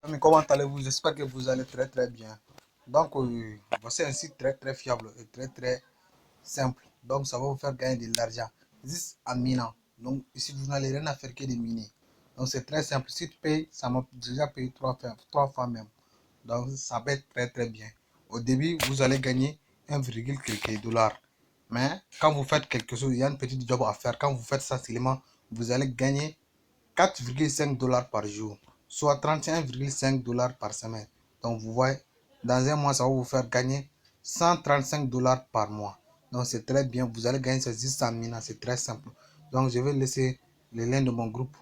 Mais comment allez-vous? J'espère que vous allez très très bien. Donc, voici un site très très fiable et très très simple. Donc, ça va vous faire gagner de l'argent. Juste en minant. Donc, ici, vous n'allez rien à faire que de miner. Donc, c'est très simple. Si tu payes, ça m'a déjà payé trois fois même. Donc, ça va être très très bien. Au début, vous allez gagner 1, quelques dollars. Mais quand vous faites quelque chose, il y a une petite job à faire. Quand vous faites ça seulement, vous allez gagner 4,5 dollars par jour, soit 31,5 dollars par semaine. Donc vous voyez, dans un mois, ça va vous faire gagner 135 dollars par mois. Donc c'est très bien, vous allez gagner ces 600 000, c'est très simple. Donc je vais laisser les liens de mon groupe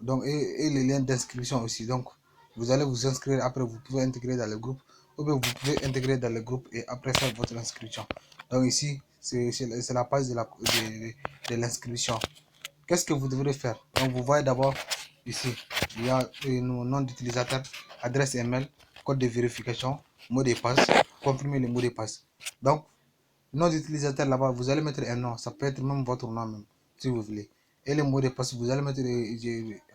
donc, et les liens d'inscription aussi. Donc vous allez vous inscrire, après vous pouvez intégrer dans le groupe, ou bien vous pouvez intégrer dans le groupe et après faire votre inscription. Donc ici, c'est la page de l'inscription. Qu'est-ce que vous devrez faire? Donc, vous voyez d'abord ici, il y a nos noms d'utilisateur, adresse email, code de vérification, mot de passe, confirmer le mot de passe. Donc, nom d'utilisateur là-bas, vous allez mettre un nom, ça peut être même votre nom même, si vous voulez. Et le mot de passe, vous allez mettre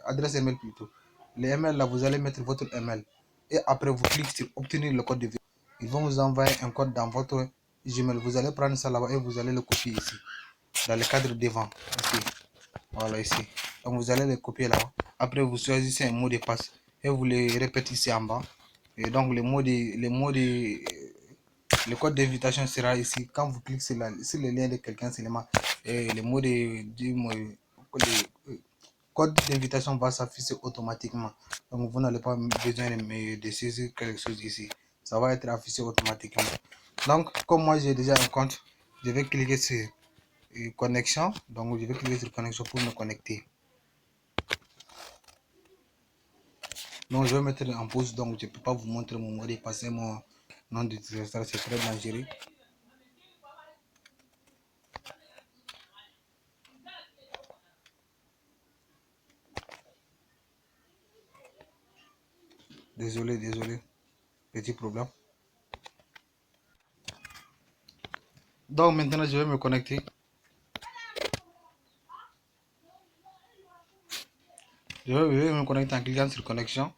adresse email plutôt. Le email là, vous allez mettre votre email. Et après, vous cliquez sur obtenir le code de vérification. Ils vont vous envoyer un code dans votre Gmail. Vous allez prendre ça là-bas et vous allez le copier ici, dans le cadre devant, ici. Voilà ici. Donc vous allez les copier là. Après vous choisissez un mot de passe et vous les répétez ici en bas. Et donc le code d'invitation sera ici. Quand vous cliquez sur le lien de quelqu'un seulement, et le mot le code d'invitation va s'afficher automatiquement. Donc vous n'allez pas besoin de saisir quelque chose ici. Ça va être affiché automatiquement. Donc comme moi j'ai déjà un compte, je vais cliquer sur connexion. Donc je vais cliquer sur connexion pour me connecter. Donc je vais mettre en pause, donc je ne peux pas vous montrer mon mot de passe, mon nom d'utilisateur, c'est très dangereux. Désolé, petit problème. Donc maintenant je vais me connecter. Je vais me connecter en cliquant sur connexion.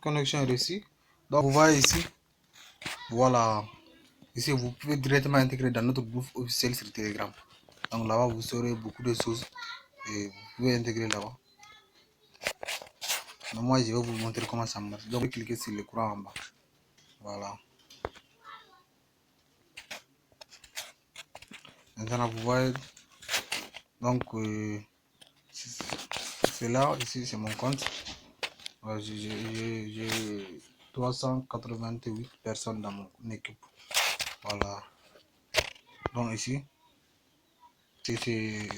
Connexion réussie. Donc vous voyez ici, voilà. Ici vous pouvez directement intégrer dans notre groupe officiel sur Telegram. Donc là-bas vous saurez beaucoup de choses et vous pouvez intégrer là-bas. Mais moi je vais vous montrer comment ça marche. Donc vous cliquez sur l'écran en bas. Voilà. Maintenant vous voyez, donc c'est là, ici c'est mon compte. J'ai 388 personnes dans mon équipe. Voilà. Donc ici, c'est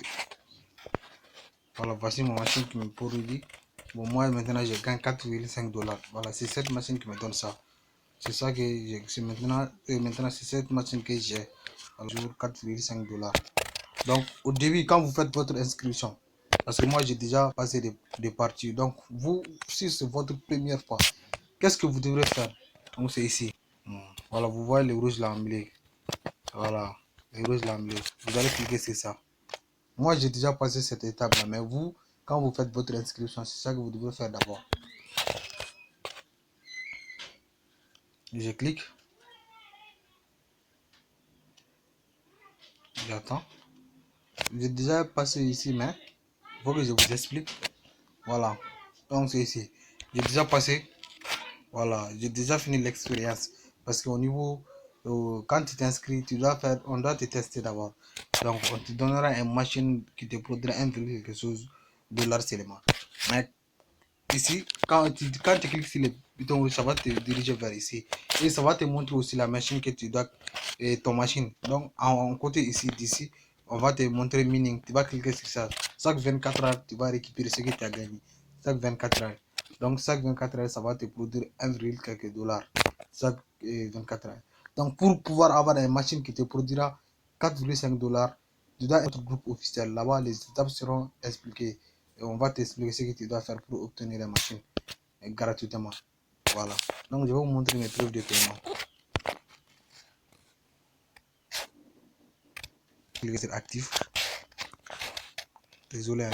voilà, voici ma machine qui me produit. Bon, moi maintenant je gagne 4,5 dollars. Voilà, c'est cette machine qui me donne ça. C'est ça que c'est maintenant, c'est cette machine que j'ai. Jour 4,5 dollars. Donc au début, quand vous faites votre inscription, parce que moi j'ai déjà passé des parties. Donc vous, si c'est votre première fois, qu'est-ce que vous devrez faire? Donc c'est ici. Voilà, vous voyez le rouge là en milieu. Voilà, le rouge là en milieu. Vous allez cliquer sur ça. Moi, j'ai déjà passé cette étape là, mais vous, quand vous faites votre inscription, c'est ça que vous devez faire d'abord. Je clique, j'attends. J'ai déjà passé ici, mais il faut que je vous explique. Voilà, donc c'est ici. J'ai déjà passé. Voilà, j'ai déjà fini l'expérience. Parce qu'au niveau, quand tu t'inscris, on doit te tester d'abord. Donc, on te donnera une machine qui te produira un quelque chose de dollars seulement. Mais ici, quand tu cliques sur le bouton, ça va te diriger vers ici. Et ça va te montrer aussi la machine que tu dois, et ton machine. Donc, en côté ici, d'ici, on va te montrer mining. Tu vas cliquer sur ça. Chaque 24 heures, tu vas récupérer ce que tu as gagné. Chaque 24 heures. Donc, chaque 24 heures, ça va te produire 1, quelques dollars. Chaque 24 heures. Donc, pour pouvoir avoir une machine qui te produira 4,5 dollars, tu dois être groupe officiel. Là-bas, les étapes seront expliquées. Et on va t'expliquer ce que tu dois faire pour obtenir la machine gratuitement. Voilà. Donc, je vais vous montrer mes preuves de paiement. cliquer sur actif. Désolé, hein.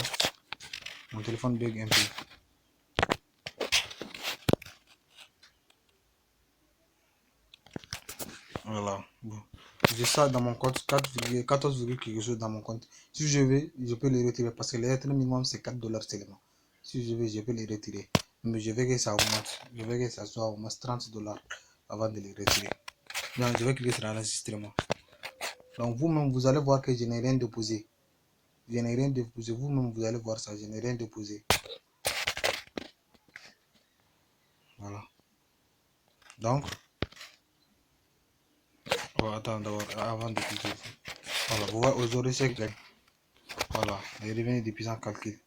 Mon téléphone bug un peu. Voilà. Bon. J'ai ça dans mon compte, 14, quelque chose dans mon compte. Si je veux, je peux les retirer parce que les retraits minimum c'est $4 seulement. Si je veux, je peux les retirer. Mais je veux que ça augmente. Je veux que ça soit au moins $30 avant de les retirer. Donc, je vais cliquer sur l'enregistrement. Donc, vous-même, vous allez voir que je n'ai rien déposé. Je n'ai rien déposé. Vous-même, vous allez voir ça. Je n'ai rien déposé. Voilà. Donc, on va attendre d'abord avant de cliquer. Voilà, vous voyez aujourd'hui c'est que voilà, les revenus de puissance calcul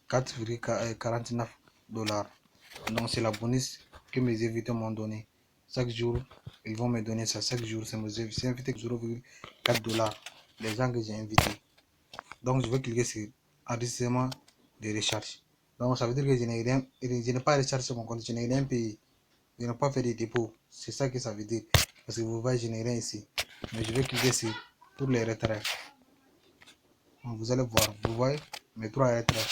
$4,49. Donc c'est la bonus que mes invités m'ont donné. Chaque jour, ils vont me donner ça. Chaque jour, c'est mes invités $0,4. Les gens que j'ai invités. Donc je vais cliquer sur enregistrement de recharge. Donc ça veut dire que je n'ai pas rechargé sur mon compte, je n'ai rien payé. Je n'ai pas fait de dépôt. C'est ça que ça veut dire. Parce que vous voyez, je n'ai rien ici. Mais je vais cliquer sur pour les retraits. Vous allez voir, vous voyez mes 3 retraits.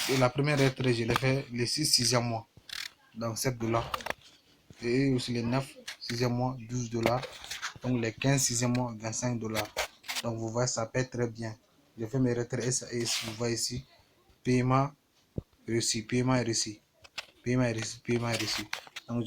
Et la première retraite, je l'ai fait le 6e mois, donc $7. Et aussi les 9 6e mois, $12. Donc les 15 6e mois, $25. Donc vous voyez, ça paie très bien. Je fais mes retraits SAS, vous voyez ici, paiement reçu, paiement reçu, paiement reçu, paiement reçu. Donc